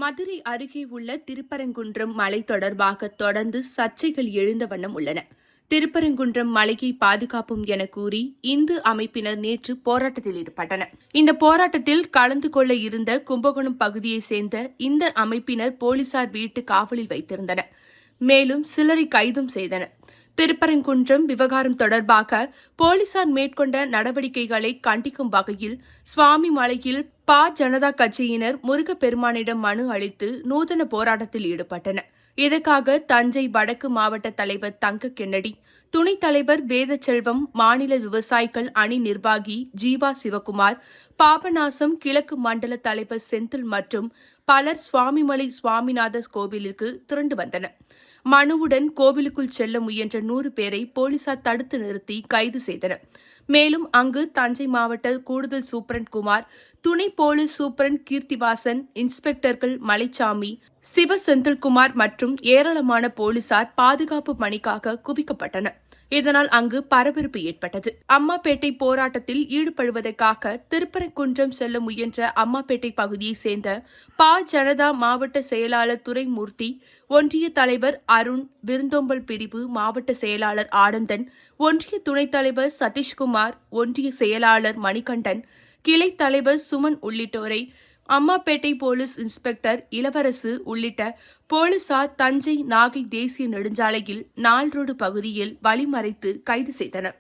மதுரை அருகே உள்ள திருப்பரங்குன்றம் மலை தொடர்பாக தொடர்ந்து சர்ச்சைகள் எழுந்த வண்ணம் உள்ளன. திருப்பரங்குன்றம் மலையை பாதுகாப்போம் என கூறி இந்து அமைப்பினர் நேற்று போராட்டத்தில் ஈடுபட்டனர். இந்த போராட்டத்தில் கலந்து கொள்ள இருந்த கும்பகோணம் பகுதியைச் சேர்ந்த இந்த அமைப்பினர் போலீசார் வீட்டு காவலில் வைத்திருந்தனர். மேலும் சிலரை கைதும் செய்தனர். திருப்பரங்குன்றம் விவகாரம் தொடர்பாக போலீசார் மேற்கொண்ட நடவடிக்கைகளை கண்டிக்கும் வகையில் சுவாமி மலையில் ஜனதா கட்சியினர் முருகப்பெருமானிடம் மனு அளித்து நூதன போராட்டத்தில் ஈடுபட்டனர். இதற்காக தஞ்சை வடக்கு மாவட்ட தலைவர் தங்க கென்னடி, துணைத் தலைவர் வேதச்செல்வம், மாநில விவசாயிகள் அணி நிர்வாகி ஜீவா சிவகுமார், பாபநாசம் கிழக்கு மண்டல தலைவர் செந்தில் மற்றும் பலர் சுவாமிமலை சுவாமிநாதர் கோவிலுக்கு திரண்டு வந்தனர். மனுவுடன் கோவிலுக்குள் செல்ல முயன்ற 100 பேரை போலீசார் தடுத்து நிறுத்தி கைது செய்தனர். மேலும் அங்கு தஞ்சை மாவட்ட கூடுதல் சூப்பரண்ட் குமார், துணை போலீஸ் சூப்பரண்ட் கீர்த்திவாசன், இன்ஸ்பெக்டர்கள் மலைச்சாமி, சிவ செந்தில்குமார் மற்றும் ஏராளமான போலீசார் பாதுகாப்பு பணிக்காக குவிக்கப்பட்டனர். இதனால் அங்கு பரபரப்பு ஏற்பட்டது. அம்மாப்பேட்டை போராட்டத்தில் ஈடுபடுவதற்காக திருப்பரங்குன்றம் செல்ல முயன்ற அம்மாப்பேட்டை பகுதியைச் சேர்ந்த ஜனதா மாவட்ட செயலாளர் துரைமூர்த்தி, ஒன்றிய தலைவர் அருண், விருந்தோம்பல் பிரிவு மாவட்ட செயலாளர் ஆனந்தன், ஒன்றிய துணைத் தலைவர் சதீஷ்குமார், ஒன்றிய செயலாளர் மணிகண்டன், கிளை தலைவர் சுமன் உள்ளிட்டோரை அம்மாப்பேட்டை போலீஸ் இன்ஸ்பெக்டர் இளவரசு உள்ளிட்ட போலீசார் தஞ்சை நாகை தேசிய நெடுஞ்சாலையில் நால் ரோடு பகுதியில் வழிமறைத்து கைது செய்தனர்.